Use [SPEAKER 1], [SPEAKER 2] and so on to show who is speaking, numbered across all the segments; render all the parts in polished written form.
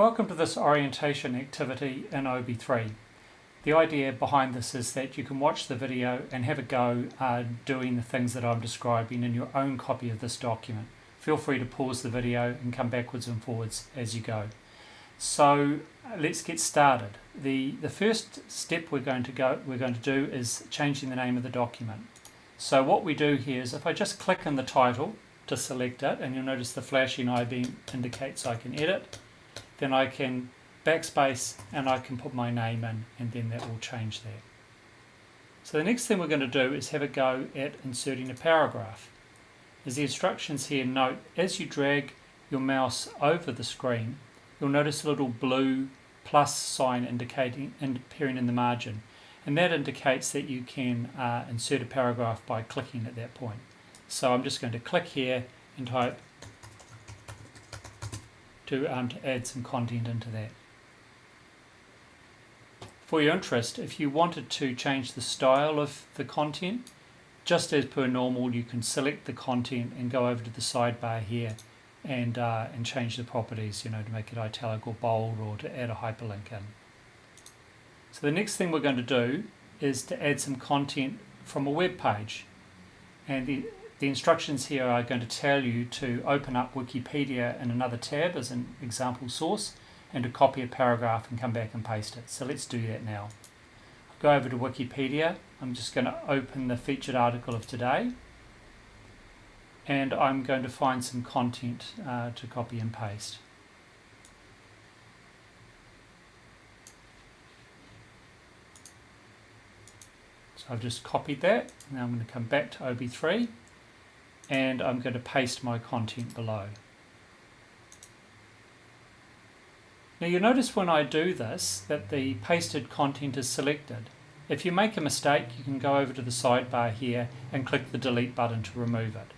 [SPEAKER 1] Welcome to this orientation activity in OB3. The idea behind this is that you can watch the video and have a go doing the things that I'm describing in your own copy of this document. Feel free to pause the video and come backwards and forwards as you go. So let's get started. The first step we're going to do is changing the name of the document. So what we do here is if I just click on the title to select it, and you'll notice the flashing I-beam indicates I can edit, then I can backspace and I can put my name in, and then that will change that. So the next thing we're going to do is have a go at inserting a paragraph. As the instructions here note, as you drag your mouse over the screen, you'll notice a little blue plus sign appearing in the margin, and that indicates that you can insert a paragraph by clicking at that point. So I'm just going to click here and type to add some content into that. For your interest, if you wanted to change the style of the content, just as per normal, you can select the content and go over to the sidebar here and change the properties, to make it italic or bold, or to add a hyperlink in. So the next thing we're going to do is to add some content from a web page, and the instructions here are going to tell you to open up Wikipedia in another tab as an example source, and to copy a paragraph and come back and paste it. So let's do that now. Go over to Wikipedia. I'm just going to open the featured article of today, and I'm going to find some content to copy and paste. So I've just copied that. Now I'm going to come back to OB3 and I'm going to paste my content below. Now you'll notice when I do this that the pasted content is selected. If you make a mistake, you can go over to the sidebar here and click the delete button to remove it.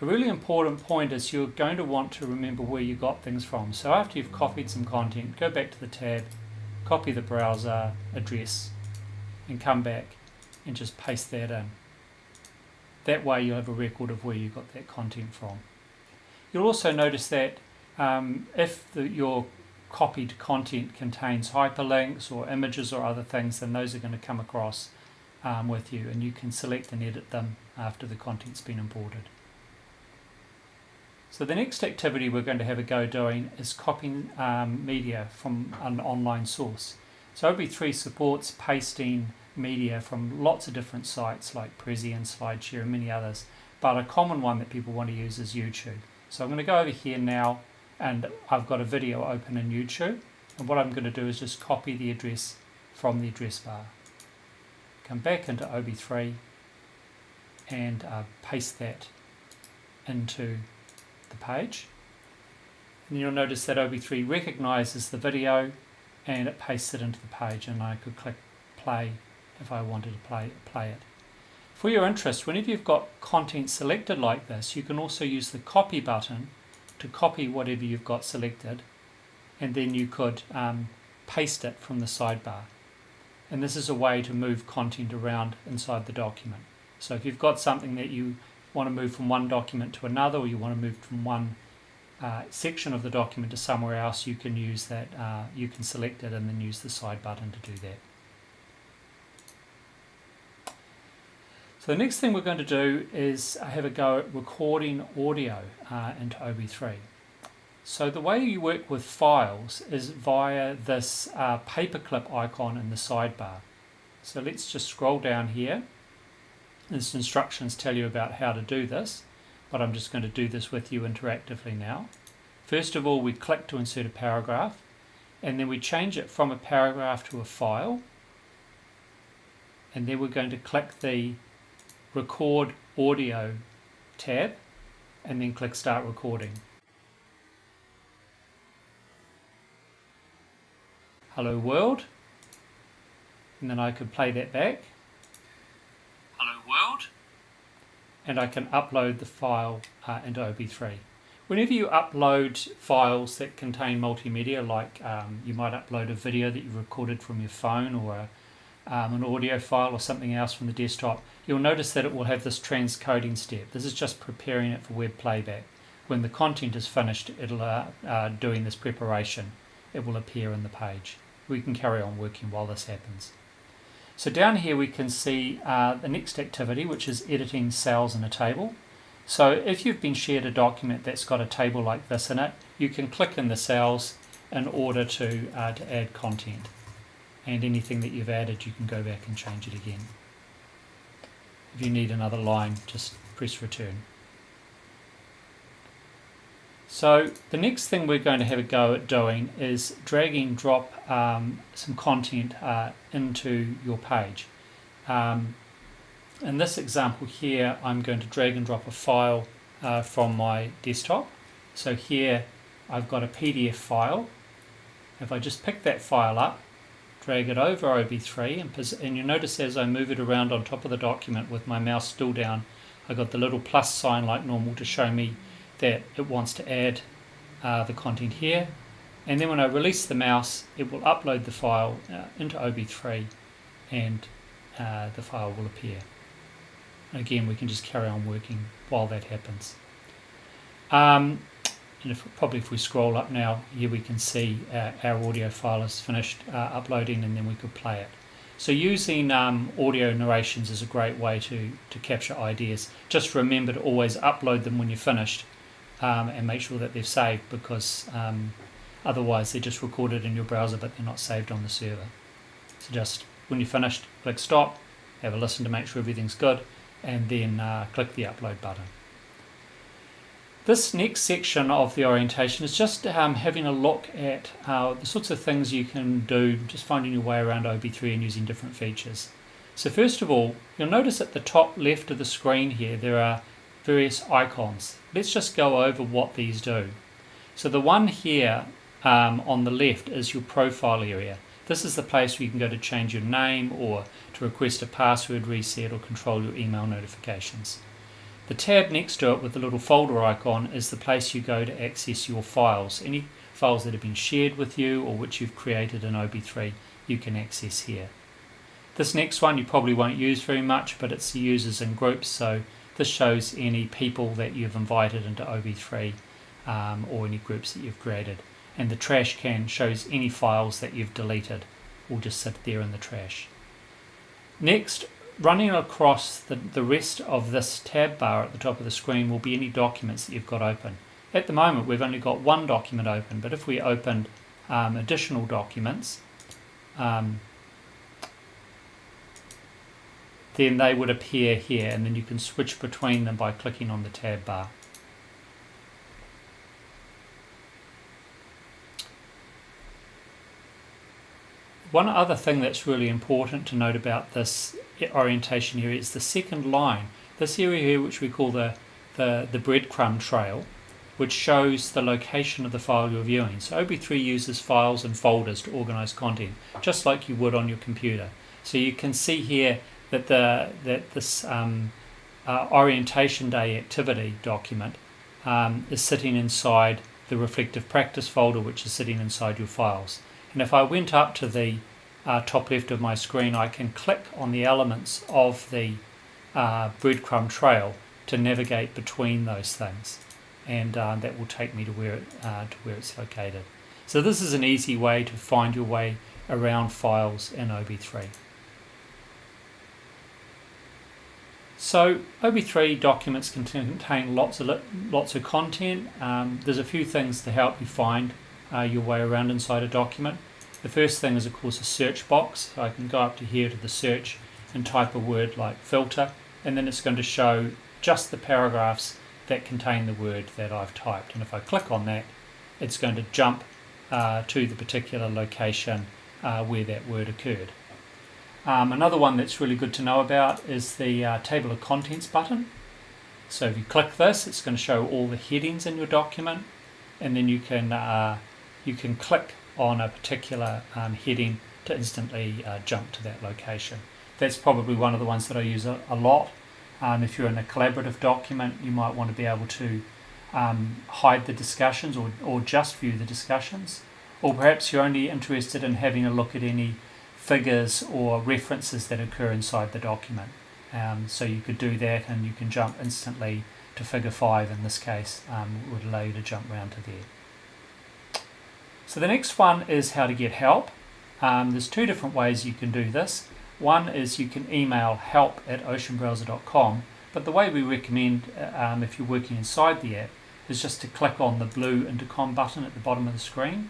[SPEAKER 1] A really important point is you're going to want to remember where you got things from. So after you've copied some content, go back to the tab, copy the browser address, and come back and just paste that in. That way you'll have a record of where you got that content from. You'll also notice that if your copied content contains hyperlinks or images or other things, then those are going to come across with you, and you can select and edit them after the content's been imported. So the next activity we're going to have a go doing is copying media from an online source. So OB3 supports pasting media from lots of different sites like Prezi and SlideShare and many others, but a common one that people want to use is YouTube. So I'm going to go over here now, and I've got a video open in YouTube, and what I'm going to do is just copy the address from the address bar. Come back into OB3 and paste that into the page, and you'll notice that OB3 recognizes the video and it pastes it into the page, and I could click play if I wanted to play it. For your interest, whenever you've got content selected like this, you can also use the copy button to copy whatever you've got selected, and then you could paste it from the sidebar. And this is a way to move content around inside the document. So if you've got something that you want to move from one document to another, or you want to move from one section of the document to somewhere else, you can use that. You can select it and then use the side button to do that. So the next thing we're going to do is have a go at recording audio into OB3. So the way you work with files is via this paperclip icon in the sidebar. So let's just scroll down here. There's instructions tell you about how to do this, but I'm just going to do this with you interactively now. First of all, we click to insert a paragraph, and then we change it from a paragraph to a file, and then we're going to click the Record Audio tab, and then click Start Recording. Hello world, and then I could play that back. Hello world. And I can upload the file into OB3. Whenever you upload files that contain multimedia, like you might upload a video that you recorded from your phone, or an audio file or something else from the desktop, you'll notice that it will have this transcoding step. This is just preparing it for web playback. when the content is finished, it'll doing this preparation, it will appear in the page. We can carry on working while this happens. So down here we can see the next activity, which is editing cells in a table. So if you've been shared a document that's got a table like this in it, you can click in the cells in order to add content. And anything that you've added, you can go back and change it again. If you need another line, just press return. So the next thing we're going to have a go at doing is drag and drop some content into your page. In this example here, I'm going to drag and drop a file from my desktop. So here I've got a PDF file. If I just pick that file up, drag it over OB3, and you notice as I move it around on top of the document with my mouse still down, I got the little plus sign like normal to show me that it wants to add the content here. And then when I release the mouse, it will upload the file into OB3 and the file will appear. Again, we can just carry on working while that happens. And if we scroll up now, here we can see our audio file is finished uploading, and then we could play it. So using audio narrations is a great way to capture ideas. Just remember to always upload them when you're finished and make sure that they're saved, because otherwise they're just recorded in your browser but they're not saved on the server. So just when you're finished, click stop, have a listen to make sure everything's good, and then click the upload button. This next section of the orientation is just having a look at the sorts of things you can do, just finding your way around OB3 and using different features. So first of all, you'll notice at the top left of the screen here there are various icons. Let's just go over what these do. So the one here on the left is your profile area. This is the place where you can go to change your name or to request a password reset or control your email notifications. The tab next to it with the little folder icon is the place you go to access your files. Any files that have been shared with you or which you've created in OB3, you can access here. This next one you probably won't use very much, but it's the users and groups, so this shows any people that you've invited into OB3 or any groups that you've created. And the trash can shows any files that you've deleted will just sit there in the trash. Next, running across the rest of this tab bar at the top of the screen will be any documents that you've got open. At the moment we've only got one document open, but if we opened additional documents, then they would appear here, and then you can switch between them by clicking on the tab bar. One other thing that's really important to note about this orientation area is the second line. This area here, which we call the breadcrumb trail, which shows the location of the file you're viewing. So OB3 uses files and folders to organize content, just like you would on your computer. So you can see here that this orientation day activity document is sitting inside the reflective practice folder, which is sitting inside your files. And if I went up to the top left of my screen, I can click on the elements of the breadcrumb trail to navigate between those things, and that will take me to where it's located. So this is an easy way to find your way around files in OB3. So OB3 documents can contain lots of content. There's a few things to help you find your way around inside a document. The first thing is of course a search box. So I can go up to here to the search and type a word like filter, and then it's going to show just the paragraphs that contain the word that I've typed. And if I click on that, it's going to jump to the particular location where that word occurred. Another one that's really good to know about is the table of contents button. So if you click this, it's going to show all the headings in your document, and then you can click on a particular heading to instantly jump to that location. That's probably one of the ones that I use a lot. If you're in a collaborative document, you might want to be able to hide the discussions or just view the discussions, or perhaps you're only interested in having a look at any figures or references that occur inside the document. So you could do that, and you can jump instantly to figure 5 in this case, would allow you to jump around to there. So the next one is how to get help. There's two different ways you can do this. One is you can email help@oceanbrowser.com, but the way we recommend if you're working inside the app is just to click on the blue intercom button at the bottom of the screen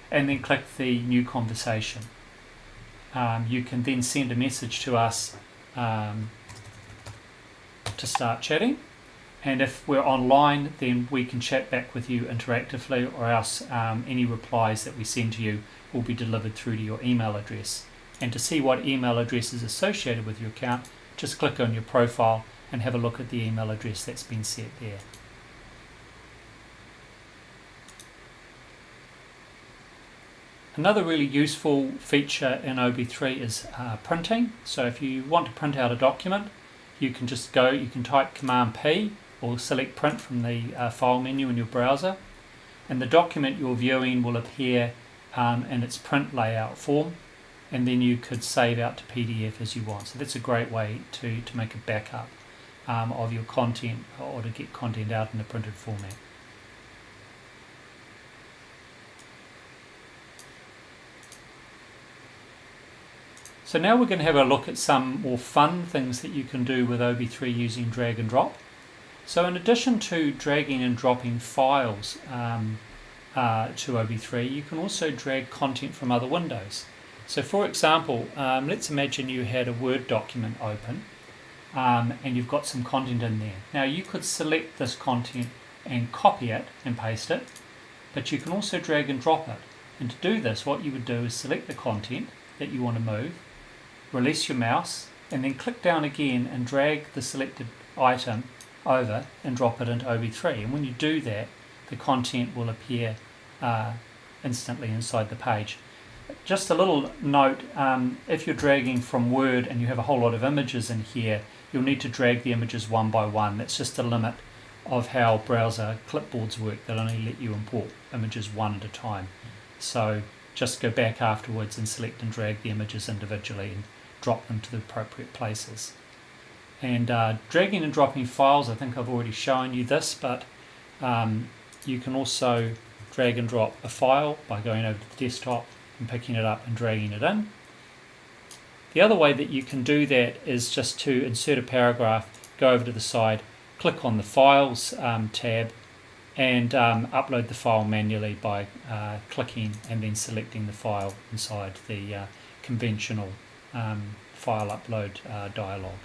[SPEAKER 1] and then click the new conversation. You can then send a message to us to start chatting, and if we're online then we can chat back with you interactively, or else any replies that we send to you will be delivered through to your email address. And to see what email address is associated with your account, just click on your profile and have a look at the email address that's been set there. Another really useful feature in OB3 is printing. So if you want to print out a document, you can just you can type Command P or select print from the file menu in your browser, and the document you're viewing will appear in its print layout form, and then you could save out to PDF as you want. So that's a great way to make a backup of your content, or to get content out in a printed format. So now we're going to have a look at some more fun things that you can do with OB3 using drag and drop. So in addition to dragging and dropping files to OB3, you can also drag content from other windows. So for example, let's imagine you had a Word document open and you've got some content in there. Now you could select this content and copy it and paste it, but you can also drag and drop it. And to do this, what you would do is select the content that you want to move, release your mouse, and then click down again and drag the selected item over and drop it into OB3. And when you do that, the content will appear instantly inside the page. Just a little note, if you're dragging from Word and you have a whole lot of images in here, you'll need to drag the images one by one. That's just a limit of how browser clipboards work. They'll only let you import images one at a time. So just go back afterwards and select and drag the images individually and drop them to the appropriate places. And dragging and dropping files, I think I've already shown you this, but you can also drag and drop a file by going over to the desktop and picking it up and dragging it in. The other way that you can do that is just to insert a paragraph, go over to the side, click on the Files tab, and upload the file manually by clicking and then selecting the file inside the conventional file upload dialog.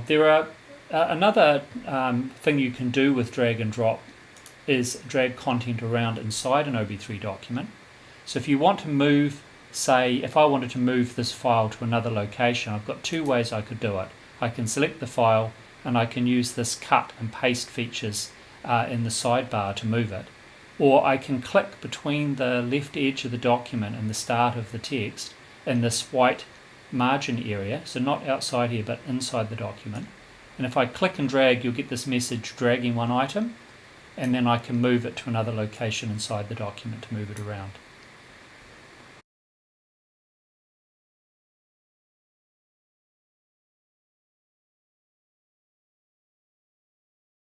[SPEAKER 1] There are another thing you can do with drag and drop is drag content around inside an OB3 document. So if you want to move, say if I wanted to move this file to another location, I've got two ways I could do it. I can select the file and I can use this cut and paste features in the sidebar to move it. Or I can click between the left edge of the document and the start of the text in this white margin area, so not outside here but inside the document. And if I click and drag, you'll get this message dragging one item, and then I can move it to another location inside the document to move it around.